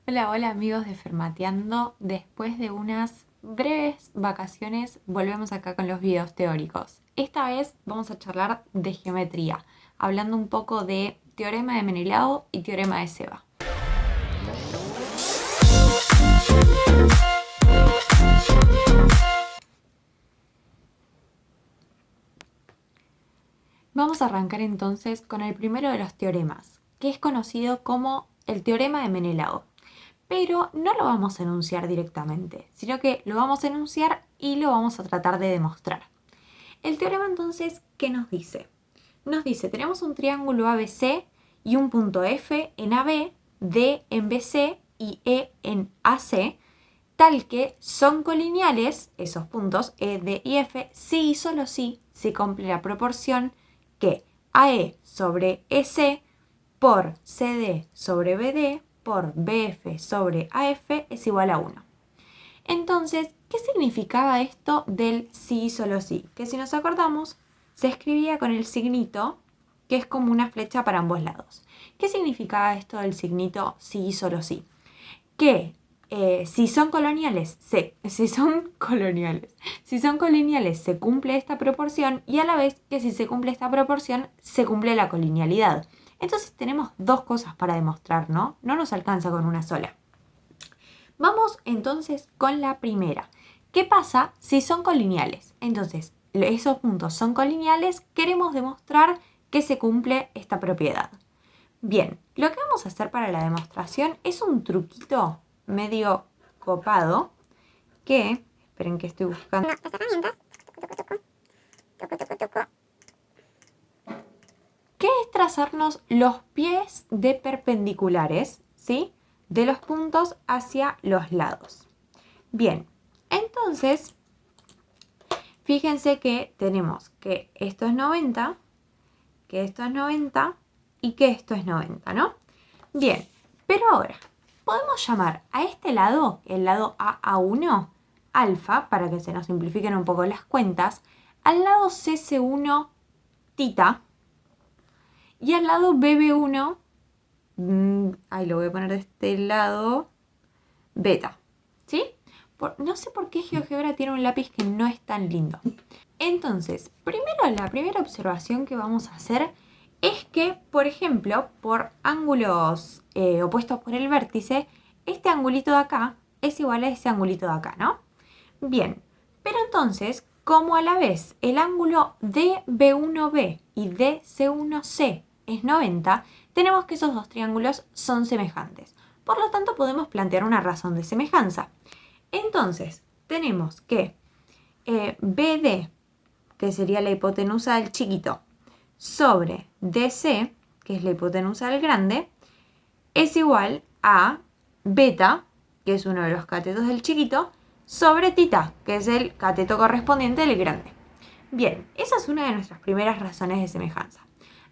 Hola, hola amigos de Fermateando. Después de unas breves vacaciones, volvemos acá con los videos teóricos. Esta vez vamos a charlar de geometría, hablando un poco de teorema de Menelao y teorema de Seba. Vamos a arrancar entonces con el primero de los teoremas, que es conocido como el teorema de Menelao. Pero no lo vamos a enunciar directamente, sino que lo vamos a enunciar y lo vamos a tratar de demostrar. El teorema entonces, ¿qué nos dice? Nos dice, tenemos un triángulo ABC y un punto F en AB, D en BC y E en AC, tal que son colineales, esos puntos E, D y F, si y solo si cumple la proporción que AE sobre EC por CD sobre BD por BF sobre AF es igual a 1. Entonces, ¿qué significaba esto del sí y solo sí? Que si nos acordamos, se escribía con el signito, que es como una flecha para ambos lados. ¿Qué significaba esto del signito sí y solo sí? Que si son coloniales, si son coloniales, si son colineales se cumple esta proporción y a la vez que si se cumple esta proporción se cumple la colinealidad. Entonces tenemos dos cosas para demostrar, ¿no? No nos alcanza con una sola. Vamos entonces con la primera. ¿Qué pasa si son colineales? Entonces, esos puntos son colineales, queremos demostrar que se cumple esta propiedad. Bien, lo que vamos a hacer para la demostración es un truquito medio copado que, esperen que estoy buscando las herramientas, que es trazarnos los pies de perpendiculares, ¿sí? De los puntos hacia los lados. Bien, entonces, fíjense que tenemos que esto es 90, que esto es 90 y que esto es 90, ¿no? Bien, pero ahora, podemos llamar a este lado, el lado AA1, alfa, para que se nos simplifiquen un poco las cuentas, al lado CC1, tita, y al lado BB1, ahí lo voy a poner de este lado, beta, ¿sí? No sé por qué GeoGebra tiene un lápiz que no es tan lindo. Entonces, la primera observación que vamos a hacer es que, por ejemplo, por ángulos opuestos por el vértice, este angulito de acá es igual a ese angulito de acá, ¿no? Bien, pero entonces, como a la vez el ángulo DB1B y DC1C es 90, tenemos que esos dos triángulos son semejantes. Por lo tanto, podemos plantear una razón de semejanza. Entonces, tenemos que BD, que sería la hipotenusa del chiquito, sobre DC, que es la hipotenusa del grande, es igual a beta, que es uno de los catetos del chiquito, sobre tita, que es el cateto correspondiente del grande. Bien, esa es una de nuestras primeras razones de semejanza.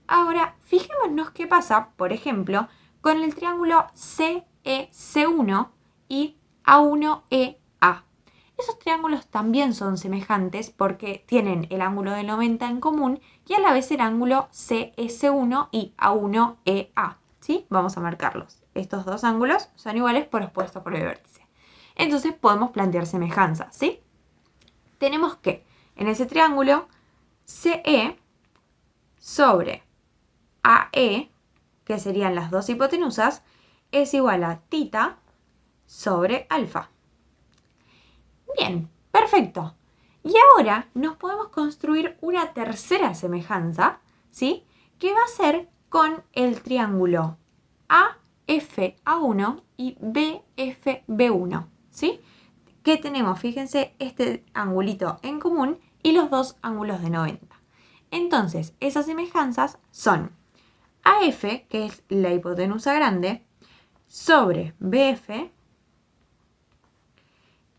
Ahora, fijémonos qué pasa, por ejemplo, con el triángulo CEC1 y A1EA. Esos triángulos también son semejantes porque tienen el ángulo de 90 en común y a la vez el ángulo CS1 y A1EA. ¿Sí? Vamos a marcarlos. Estos dos ángulos son iguales por opuestos por el vértice. Entonces podemos plantear semejanzas, ¿sí? Tenemos que en ese triángulo CE sobre AE, que serían las dos hipotenusas, es igual a tita sobre alfa. Bien, perfecto. Y ahora nos podemos construir una tercera semejanza, ¿sí? Que va a ser con el triángulo AFA1 y BFB1, ¿sí? Que tenemos, fíjense, este angulito en común y los dos ángulos de 90. Entonces, esas semejanzas son AF, que es la hipotenusa grande, sobre BF,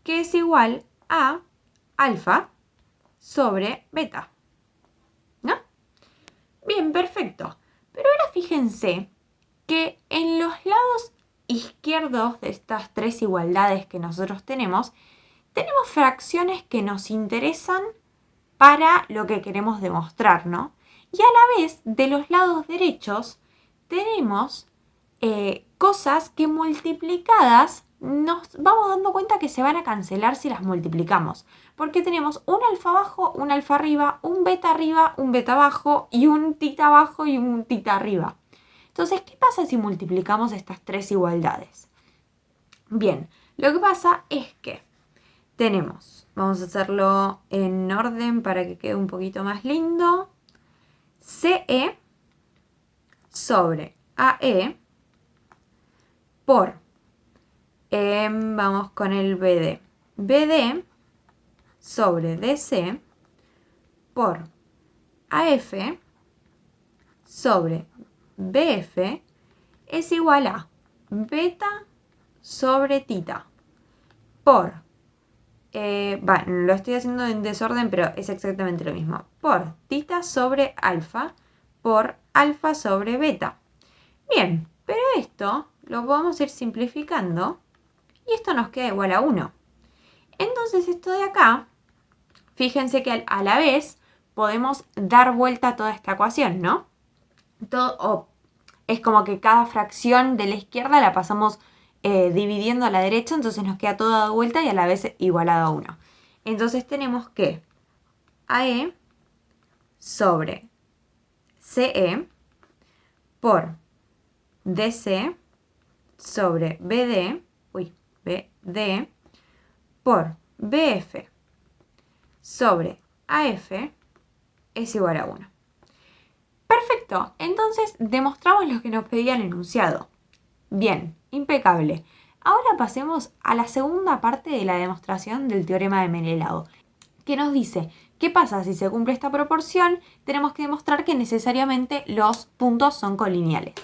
que es igual a alfa sobre beta, ¿no? Bien, perfecto. Pero ahora fíjense que en los lados izquierdos de estas tres igualdades que nosotros tenemos fracciones que nos interesan para lo que queremos demostrar, ¿no? Y a la vez, de los lados derechos, tenemos cosas que multiplicadas nos vamos dando cuenta que se van a cancelar si las multiplicamos. Porque tenemos un alfa abajo, un alfa arriba, un beta abajo y un tita abajo y un tita arriba. Entonces, ¿qué pasa si multiplicamos estas tres igualdades? Bien, lo que pasa es que tenemos, vamos a hacerlo en orden para que quede un poquito más lindo, CE sobre AE por, vamos con el BD, BD sobre DC por AF sobre BF es igual a beta sobre tita por, lo estoy haciendo en desorden, pero es exactamente lo mismo, por tita sobre alfa por alfa sobre beta. Bien, pero esto lo podemos ir simplificando y esto nos queda igual a 1. Entonces esto de acá, fíjense que a la vez podemos dar vuelta a toda esta ecuación, ¿no? Es como que cada fracción de la izquierda la pasamos dividiendo a la derecha, entonces nos queda todo dado vuelta y a la vez igualado a 1. Entonces tenemos que AE sobre CE por DC sobre BD por BF sobre AF es igual a 1. Perfecto, entonces demostramos lo que nos pedía el enunciado. Bien, impecable. Ahora pasemos a la segunda parte de la demostración del teorema de Menelao, que nos dice, ¿qué pasa si se cumple esta proporción? Tenemos que demostrar que necesariamente los puntos son colineales.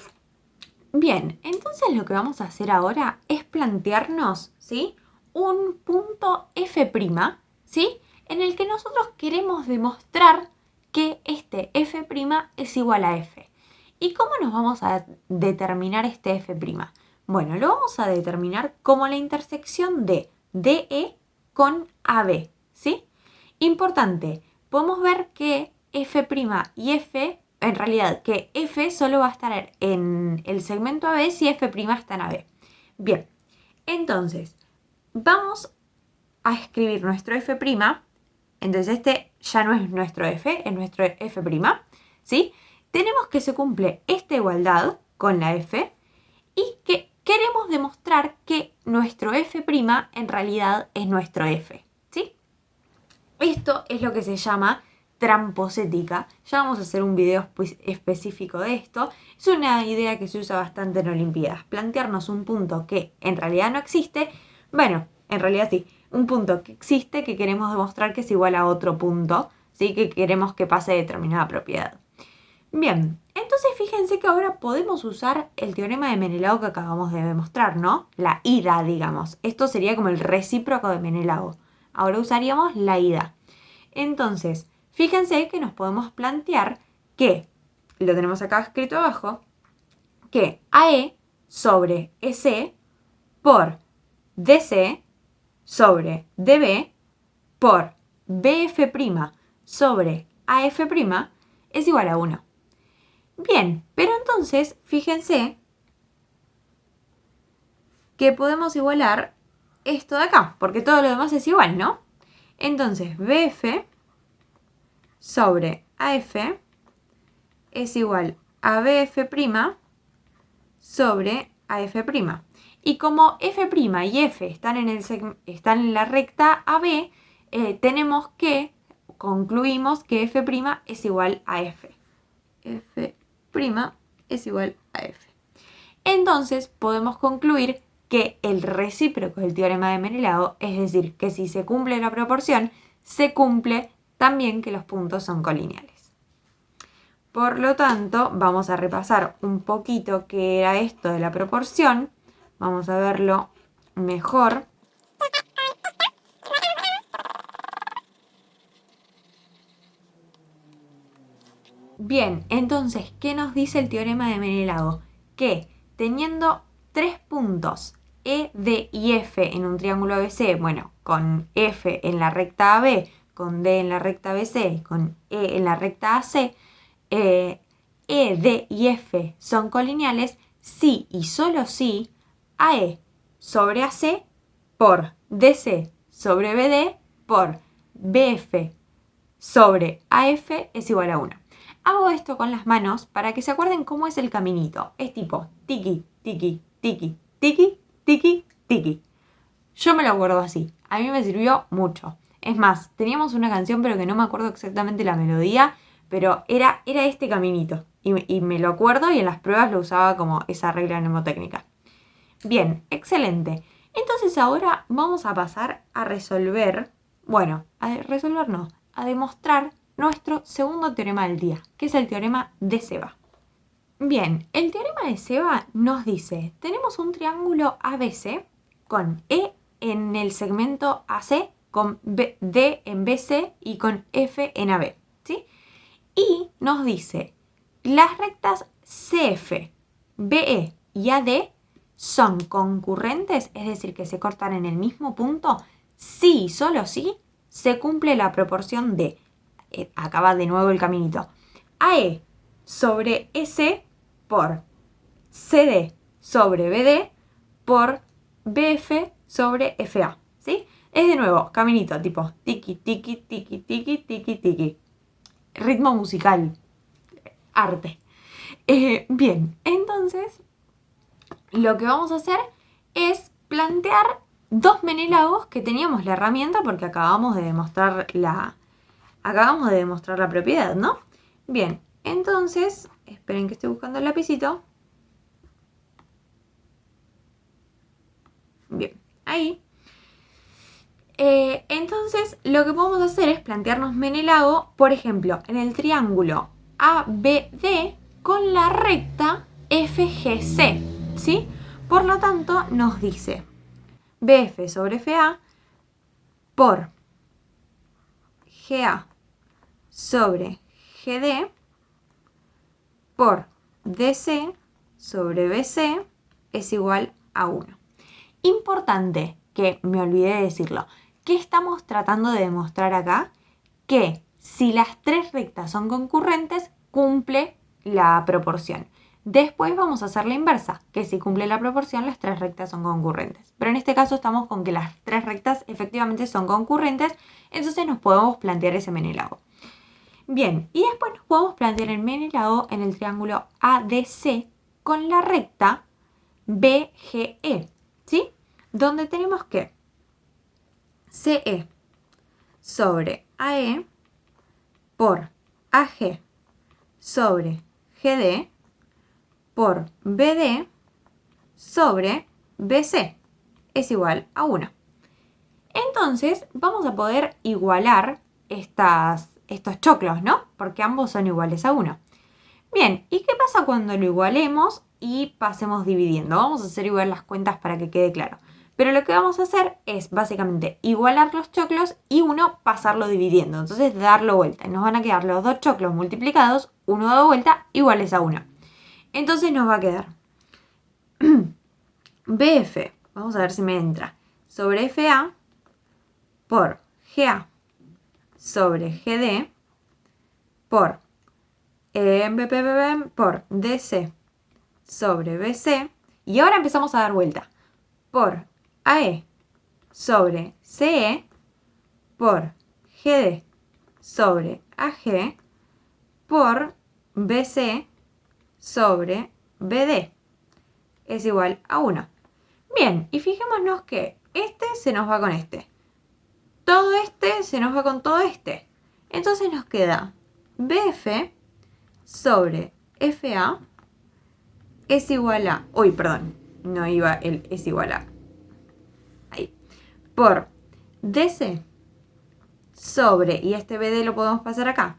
Bien, entonces lo que vamos a hacer ahora es plantearnos, ¿sí?, un punto F', ¿sí?, en el que nosotros queremos demostrar que este F' es igual a F. ¿Y cómo nos vamos a determinar este F'? Bueno, lo vamos a determinar como la intersección de DE con AB, ¿sí? Importante, podemos ver que F' y F, en realidad, que F solo va a estar en el segmento AB si F' está en AB. Bien, entonces, vamos a escribir nuestro F', entonces este ya no es nuestro F, es nuestro F', ¿sí? Tenemos que se cumple esta igualdad con la F y que queremos demostrar que nuestro F' en realidad es nuestro F, ¿sí? Esto es lo que se llama tramposética. Ya vamos a hacer un video específico de esto. Es una idea que se usa bastante en Olimpiadas. Plantearnos un punto que en realidad no existe. Bueno, en realidad sí. Un punto que existe que queremos demostrar que es igual a otro punto, ¿sí?, que queremos que pase determinada propiedad. Bien, entonces fíjense que ahora podemos usar el teorema de Menelao que acabamos de demostrar, ¿no? La ida, digamos. Esto sería como el recíproco de Menelao. Ahora usaríamos la ida. Entonces, fíjense que nos podemos plantear que, lo tenemos acá escrito abajo, que AE sobre EC por DC sobre DB por BF' sobre AF' es igual a 1. Bien, pero entonces fíjense que podemos igualar esto de acá, porque todo lo demás es igual, ¿no? Entonces BF sobre AF es igual a BF' sobre AF'. Y como F' y F están en la recta AB, concluimos que F' es igual a F. F' es igual a F. Entonces podemos concluir que el recíproco del teorema de Menelao, es decir, que si se cumple la proporción, se cumple también que los puntos son colineales. Por lo tanto, vamos a repasar un poquito qué era esto de la proporción. Vamos a verlo mejor. Bien, entonces, ¿qué nos dice el teorema de Menelao? Que teniendo tres puntos E, D y F en un triángulo ABC, bueno, con F en la recta AB, con D en la recta BC, con E en la recta AC, E, D y F son colineales, si y solo si AE sobre AC por DC sobre BD por BF sobre AF es igual a 1. Hago esto con las manos para que se acuerden cómo es el caminito. Es tipo tiki, tiki, tiki, tiki, tiki, tiki. Yo me lo acuerdo así. A mí me sirvió mucho. Es más, teníamos una canción pero que no me acuerdo exactamente la melodía, pero era este caminito. Y me lo acuerdo y en las pruebas lo usaba como esa regla mnemotécnica. Bien, excelente. Entonces ahora vamos a pasar a resolver, bueno, a resolver no, a demostrar nuestro segundo teorema del día, que es el teorema de Ceva. Bien, el teorema de Ceva nos dice, tenemos un triángulo ABC con E en el segmento AC, con D en BC y con F en AB, ¿sí? Y nos dice, las rectas CF, BE y AD son concurrentes, es decir, que se cortan en el mismo punto, si y solo si se cumple la proporción de, acá va de nuevo el caminito, AE sobre S por CD sobre BD por BF sobre FA, ¿sí? Es de nuevo caminito tipo tiki, tiki, tiki, tiki, tiki, tiki. Ritmo musical, arte. Bien, entonces lo que vamos a hacer es plantear dos Menelagos que teníamos la herramienta porque acabamos de demostrar la propiedad, ¿no? Bien, entonces, esperen que estoy buscando el lapicito. Bien, ahí. Entonces, lo que podemos hacer es plantearnos Menelago, por ejemplo, en el triángulo ABD con la recta FGC, ¿sí? Por lo tanto, nos dice BF sobre FA por GA sobre GD por DC sobre BC es igual a 1. Importante que me olvidé de decirlo. ¿Qué estamos tratando de demostrar acá? Que si las tres rectas son concurrentes, cumple la proporción. Después vamos a hacer la inversa, que si cumple la proporción, las tres rectas son concurrentes. Pero en este caso estamos con que las tres rectas efectivamente son concurrentes, entonces nos podemos plantear ese Menelao. Bien, y después nos podemos plantear el Menelao en el triángulo ADC con la recta BGE, ¿sí? Donde tenemos que CE sobre AE por AG sobre GD por BD sobre BC es igual a 1. Entonces vamos a poder igualar estos choclos, ¿no? Porque ambos son iguales a 1. Bien, ¿y qué pasa cuando lo igualemos y pasemos dividiendo? Vamos a hacer igual las cuentas para que quede claro. Pero lo que vamos a hacer es básicamente igualar los choclos y uno pasarlo dividiendo. Entonces darlo vuelta. Nos van a quedar los dos choclos multiplicados, uno dado vuelta, iguales a 1. Entonces nos va a quedar BF, vamos a ver si me entra, sobre FA por GA sobre GD por DC sobre BC. Y ahora empezamos a dar vuelta por AE sobre CE por GD sobre AG por BC sobre BD es igual a 1. Bien, y fijémonos que este se nos va con este. Todo este se nos va con todo este. Entonces nos queda BF sobre FA es igual a... Uy, perdón, no iba el es igual a... Ahí. Por DC sobre, y este BD lo podemos pasar acá.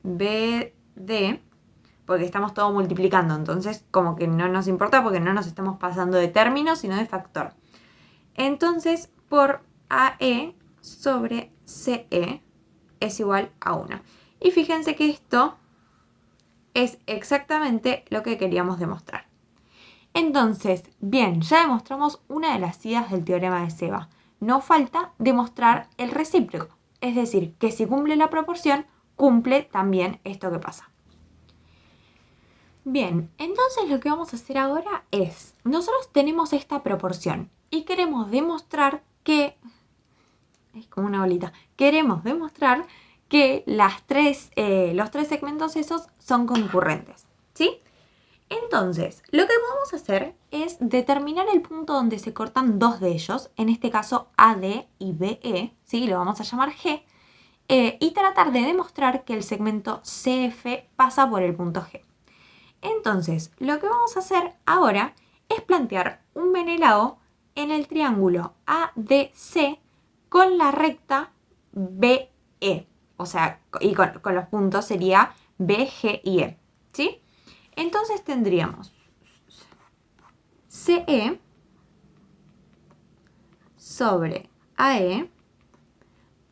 BD, porque estamos todo multiplicando, entonces como que no nos importa porque no nos estamos pasando de término, sino de factor. Entonces, por AE sobre CE es igual a 1. Y fíjense que esto es exactamente lo que queríamos demostrar. Entonces, bien, ya demostramos una de las idas del teorema de Ceva. No falta demostrar el recíproco, es decir, que si cumple la proporción, cumple también esto que pasa. Bien, entonces lo que vamos a hacer ahora es, nosotros tenemos esta proporción y queremos demostrar que, es como una bolita, queremos demostrar que los tres segmentos esos son concurrentes, ¿sí? Entonces, lo que vamos a hacer es determinar el punto donde se cortan dos de ellos, en este caso AD y BE, ¿sí? Lo vamos a llamar G, y tratar de demostrar que el segmento CF pasa por el punto G. Entonces, lo que vamos a hacer ahora es plantear un Menelao en el triángulo ADC con la recta BE. O sea, y con los puntos sería B, G y E. ¿Sí? Entonces tendríamos CE sobre AE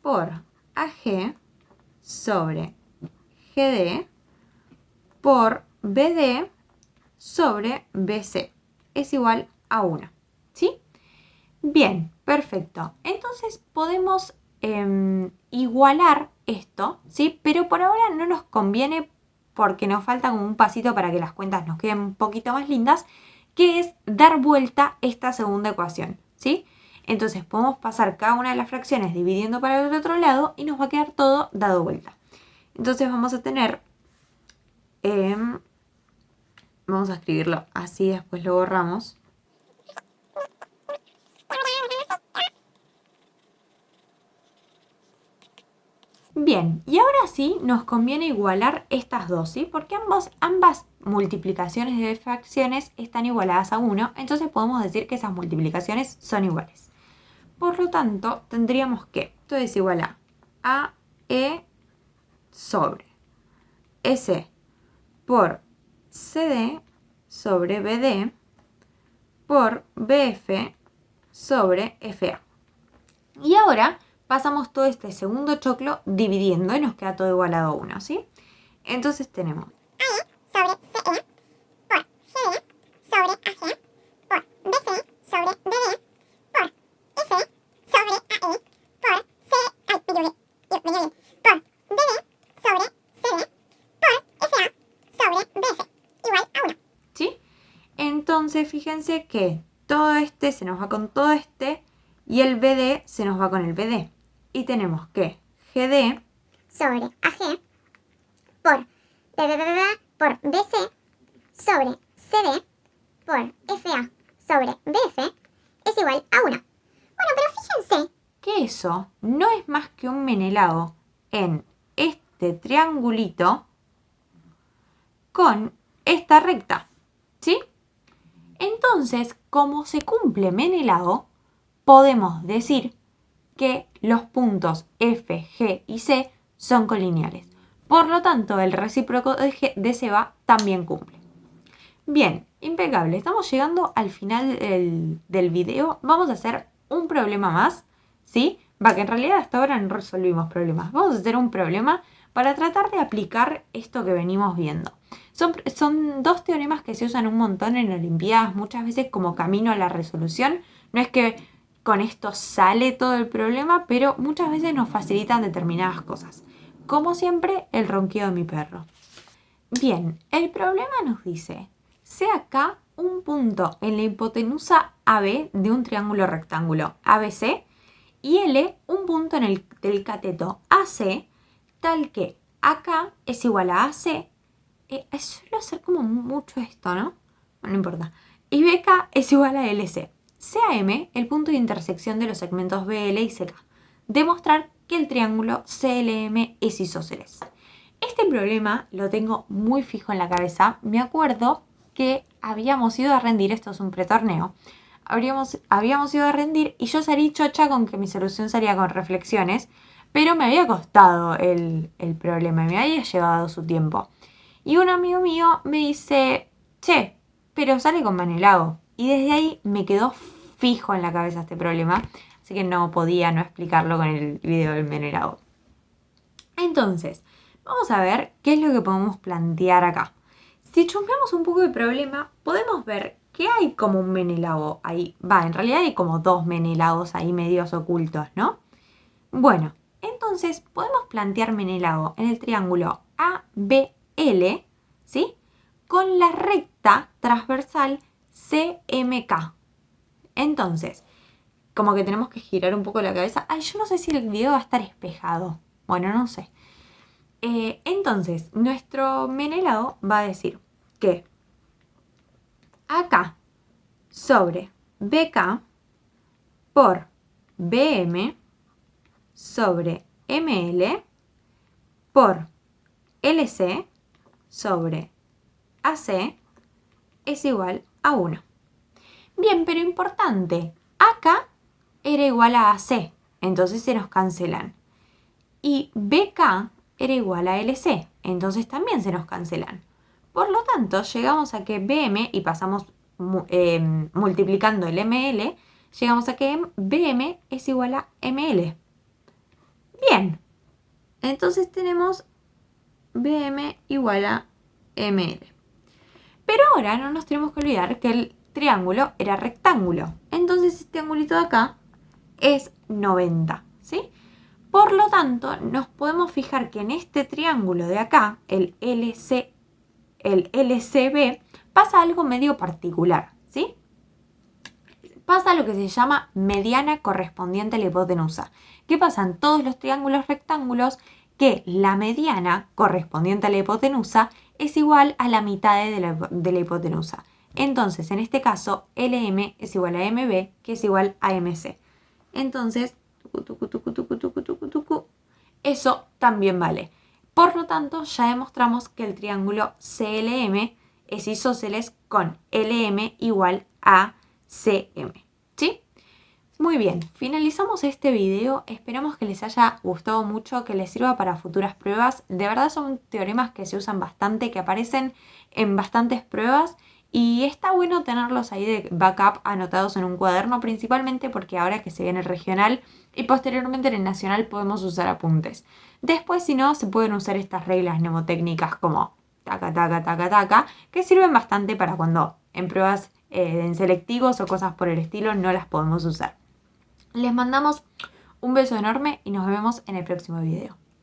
por AG sobre GD por BD sobre BC es igual a 1. ¿Sí? Bien, perfecto. Entonces podemos igualar esto, ¿sí? Pero por ahora no nos conviene porque nos falta como un pasito para que las cuentas nos queden un poquito más lindas, que es dar vuelta esta segunda ecuación, ¿sí? Entonces podemos pasar cada una de las fracciones dividiendo para el otro lado y nos va a quedar todo dado vuelta. Entonces vamos a tener, vamos a escribirlo así, después lo borramos. Bien, y ahora sí nos conviene igualar estas dos, ¿sí? Porque ambas multiplicaciones de fracciones están igualadas a 1, entonces podemos decir que esas multiplicaciones son iguales. Por lo tanto, tendríamos que, esto es igual a AE sobre S por CD sobre BD por BF sobre FA. Y ahora pasamos todo este segundo choclo dividiendo y nos queda todo igualado a 1, ¿sí? Entonces tenemos AE sobre CE por GE sobre AG por BC sobre BD por F sobre AE por por BD sobre CD por FA sobre BF igual a 1. ¿sí? Entonces fíjense que todo este se nos va con todo este y el BD se nos va con el BD. Y tenemos que GD sobre AG por por BC sobre CD por FA sobre BF es igual a 1. Bueno, pero fíjense que eso no es más que un Menelao en este triangulito con esta recta, ¿sí? Entonces, como se cumple Menelao, podemos decir que los puntos F, G y C son colineales. Por lo tanto, el recíproco de Seba también cumple. Bien, impecable. Estamos llegando al final del video. Vamos a hacer un problema más, ¿sí? Va, que en realidad hasta ahora no resolvimos problemas. Vamos a hacer un problema para tratar de aplicar esto que venimos viendo. Son dos teoremas que se usan un montón en Olimpiadas, muchas veces como camino a la resolución. No es que con esto sale todo el problema, pero muchas veces nos facilitan determinadas cosas. Como siempre, el ronquido de mi perro. Bien, el problema nos dice, sea acá un punto en la hipotenusa AB de un triángulo rectángulo ABC y L un punto en del cateto AC, tal que acá es igual a AC. Suelo hacer como mucho esto, ¿no? No importa. Y BK es igual a LC. CAM, el punto de intersección de los segmentos BL y CK. Demostrar que el triángulo CLM es isósceles. Este problema lo tengo muy fijo en la cabeza. Me acuerdo que habíamos ido a rendir, esto es un pretorneo, habíamos ido a rendir y yo salí chocha con que mi solución salía con reflexiones, pero me había costado el problema, me había llevado su tiempo. Y un amigo mío me dice, che, pero sale con Menelao. Y desde ahí me quedó fijo en la cabeza este problema, así que no podía no explicarlo con el video del Menelao. Entonces, vamos a ver qué es lo que podemos plantear acá. Si chusmeamos un poco el problema, podemos ver que hay como un Menelao ahí. En realidad hay como dos Menelaos ahí medios ocultos, ¿no? Bueno, entonces podemos plantear Menelao en el triángulo ABL, ¿sí? con la recta transversal CMK. Entonces, como que tenemos que girar un poco la cabeza. Ay, yo no sé si el video va a estar espejado. Bueno, no sé. Entonces, nuestro Menelao va a decir que AK sobre BK por BM sobre ML por LC sobre AC es igual a 1. Bien, pero importante, AK era igual a AC, entonces se nos cancelan. Y BK era igual a LC, entonces también se nos cancelan. Por lo tanto, llegamos a que BM, y pasamos multiplicando el ML, llegamos a que BM es igual a ML. Bien, entonces tenemos BM igual a ML. Pero ahora no nos tenemos que olvidar que el triángulo era rectángulo. Entonces este angulito de acá es 90, ¿sí? Por lo tanto, nos podemos fijar que en este triángulo de acá, el LCB, pasa algo medio particular, ¿sí? Pasa lo que se llama mediana correspondiente a la hipotenusa. ¿Qué pasa en todos los triángulos rectángulos? Que la mediana correspondiente a la hipotenusa es igual a la mitad de la hipotenusa. Entonces, en este caso, LM es igual a MB, que es igual a MC. Entonces, eso también vale. Por lo tanto, ya demostramos que el triángulo CLM es isósceles con LM igual a CM. ¿Sí? Muy bien, finalizamos este video. Esperamos que les haya gustado mucho, que les sirva para futuras pruebas. De verdad son teoremas que se usan bastante, que aparecen en bastantes pruebas. Y está bueno tenerlos ahí de backup anotados en un cuaderno, principalmente porque ahora que se viene el regional y posteriormente en el nacional podemos usar apuntes. Después, si no, se pueden usar estas reglas mnemotécnicas como taca, taca, taca, taca, que sirven bastante para cuando en pruebas en selectivos o cosas por el estilo no las podemos usar. Les mandamos un beso enorme y nos vemos en el próximo video.